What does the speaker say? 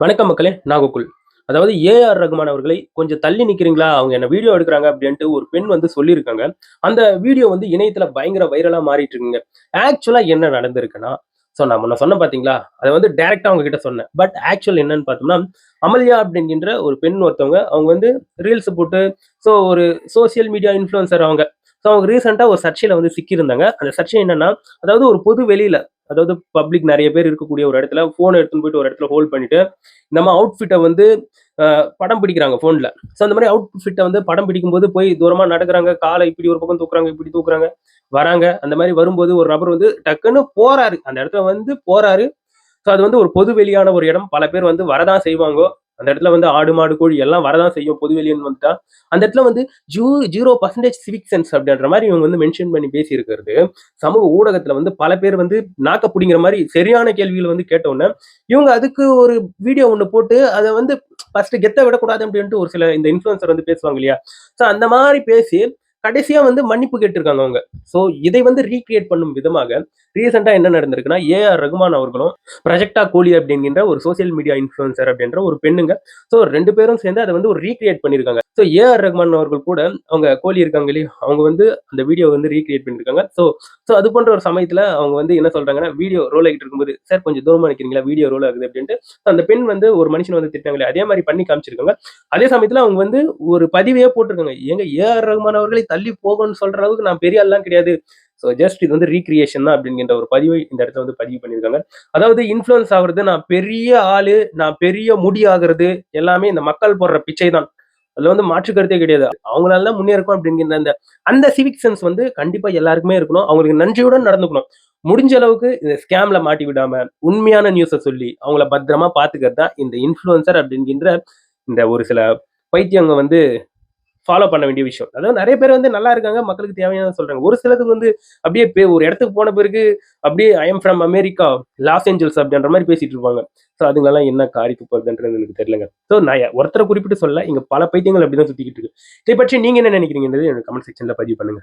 வணக்கம் மக்களே, நான் கோகுல். அதாவது ஏ.ஆர். ரகுமான் அவர்களை கொஞ்சம் தள்ளி நிக்கிறீங்களா? அவங்க என்ன வீடியோ எடுக்குறாங்க அப்டின்ட்டு ஒரு பெண் வந்து சொல்லியிருக்காங்க. அந்த வீடியோ வந்து இணையத்தில பயங்கர வைரலா மாறிட்டு இருக்குங்க. ஆக்சுவலா என்ன நடந்திருக்குன்னா, நான் முன்ன சொன்னேன் பார்த்தீங்களா? அத வந்து டைரக்ட்டா அவங்க கிட்ட சொன்னேன். பட் ஆக்சுவல் என்னன்னு பார்த்தோம்னா, அமல்யா அப்டின்கின்ற ஒரு பெண் ஒருத்தவங்க, அவங்க வந்து ரீல்ஸ் போட்டு ஒரு சோசியல் மீடியா இன்ஃப்ளூயன்சர் அவங்க. அவங்க ரீசென்ட்டா ஒரு சர்ச்சையில வந்து சிக்கியிருந்தாங்க. அந்த சர்ச்சை என்னன்னா, அதாவது ஒரு பொது வெளியில, அதாவது பப்ளிக் நெறைய பேர் இருக்கக்கூடிய ஒரு இடத்துல, ஃபோன எடுத்துன்னு போயிட்டு ஒரு இடத்துல ஹோல்ட் பண்ணிட்டு, நம்ம அவுட்ஃபிட்ட வந்து படம் பிடிக்கிறாங்க ஃபோன்ல. அந்த மாரி அவுட்ஃபிட்ட வந்து படம் பிடிக்கும்போது போய் தூரமா நடக்குறாங்க. கால இப்படி ஒரு பக்கம் தூக்குறாங்க, இப்படி தூக்குறாங்க. வராங்க. அந்த மாரி வரும்போது ஒரு நபர் வந்து டக்குன்னு போறாரு. அந்த இடத்துல வந்து போறாரு. அது வந்து ஒரு பொது வெளியான ஒரு இடம். பல பேர் வந்து வரதான் செய்வாங்கோ. அந்த இடத்துல வந்து ஆடு, மாடு, கோழி எல்லாம் வரதான் செய்யும். பொது வெளின்னு வந்துட்டா. அந்த இடத்துல வந்து 0% சிவிக் சென்ஸ் அப்படின்ற மாரி இவங்க வந்து மென்ஷன் பண்ணி பேசியிருக்கிறது, சமூக ஊடகத்துல வந்து பல பேர் வந்து நாக்க புடிங்கிற மாரி சரியான கேள்விகள வந்து கேட்டவுடனே, இவங்க அதுக்கு ஒரு வீடியோ ஒண்ணு போட்டு அத வந்து ஃபர்ஸ்ட் கெத்த விடக்கூடாது அப்படின்ட்டு ஒரு சில இந்த இன்ஃப்ளூயன்சர் வந்து பேசுவாங்க இல்லையா? அந்த மாரி பேசி கடைசியா வந்து மன்னிப்பு கேட்டிருக்காங்க அவங்க. இதை வந்து ரீகிரியேட் பண்ணும் விதமாக ரீசென்ட்டா என்ன நடந்திருக்குன்னா, ஏ.ஆர். ரகுமான் அவர்களும், பிரஜக்டா கோலி அப்படிங்கின்ற ஒரு சோசியல் மீடியா இன்ஃப்ளூயன்சர் அப்படின்ற ஒரு பெண்ணுங்க. 2 பேரும் சேர்ந்து அத வந்து ஒரு ரீகிரியேட் பண்ணியிருக்காங்க. ஏ.ஆர். ரகுமான் அவர்கள் கூட அவங்க கோலி இருக்காங்க இல்லையா? அவங்க வந்து அந்த வீடியோ வந்து ரீகிரியேட் பண்ணியிருக்காங்க. ஸோ ஸோ அது போன்ற ஒரு சமயத்துல அவங்க வந்து என்ன சொல்றாங்கன்னா, வீடியோ ரோல் ஆகிட்டு இருக்கும்போது, "சார் கொஞ்சம் தூரமா நிக்கிறீங்களா? வீடியோ ரோல் ஆகுது" அப்படின்ட்டு அந்த பெண் வந்து ஒரு மனுஷன வந்து திட்டினாங்க இல்லையா? அதே மாரி பண்ணி காமிச்சிருக்காங்க. அதே சமயத்துல அவங்க வந்து ஒரு பதிவையே போட்டிருக்காங்க. "ஏங்க ஏ.ஆர். ரகுமான் அவர்களை தள்ளி போங்கன்னு சொல்ற அளவுக்கு நான் பெரிய ஆள்லாம் கிடையாது. ஜஸ்ட் இது வந்து ரீகிரியேஷன் தான்" அப்படிங்கிற ஒரு பதிவை இந்த இடத்துல வந்து பதிவு பண்ணியிருக்காங்க. அதாவது இன்ஃப்ளூயன்ஸ் ஆகுறது, நான் பெரிய ஆளு, நான் பெரிய முடி ஆகுறது எல்லாமே இந்த மக்கள் போடுற பிச்சை தான். அதுல வந்து மாற்று கருத்தே கிடையாது. அவங்களால தான் முன்னேறும் அப்படிங்கிற அந்த அந்த சிவிக் சென்ஸ் வந்து கண்டிப்பா எல்லாருக்குமே இருக்கணும். அவங்களுக்கு நன்றியுடன் நடந்துக்கணும். முடிஞ்ச அளவுக்கு இந்த ஸ்கேம்ல மாட்டி விடாம, உண்மையான நியூஸ சொல்லி, அவங்கள பத்திரமா பார்த்துக்கிறது தான் இந்த இன்ஃப்ளூயன்சர் அப்படிங்கின்ற இந்த ஒரு சில பைத்தியங்க வந்து ஃபாலோ பண்ண வேண்டிய விஷயம். அதாவது நெறைய பேர் வந்து நல்லா இருக்காங்க. மக்களுக்கு தேவையானத சொல்றாங்க. ஒரு சிலருக்கு வந்து அப்படியே ஒரு இடத்துக்கு போன பிறகு அப்படியே I am from America, Los Angeles அப்படின்ற மாரி பேசிட்டு இருப்பாங்க. அதுங்கலாம் என்ன காரி துப்புறதுன்றது எனக்கு தெரியலங்க. நான் ஒருத்தர குறிப்பிட்டு சொல்லல. இங்க பல பைத்தியங்கள் அப்படிதான் சுத்திக்கிட்டு இருக்கு. இதை பற்றி நீங்க என்ன நினைக்கிறீங்கன்றது எனக்கு கமெண்ட் செக்ஷன்ல பதிவு பண்ணுங்க.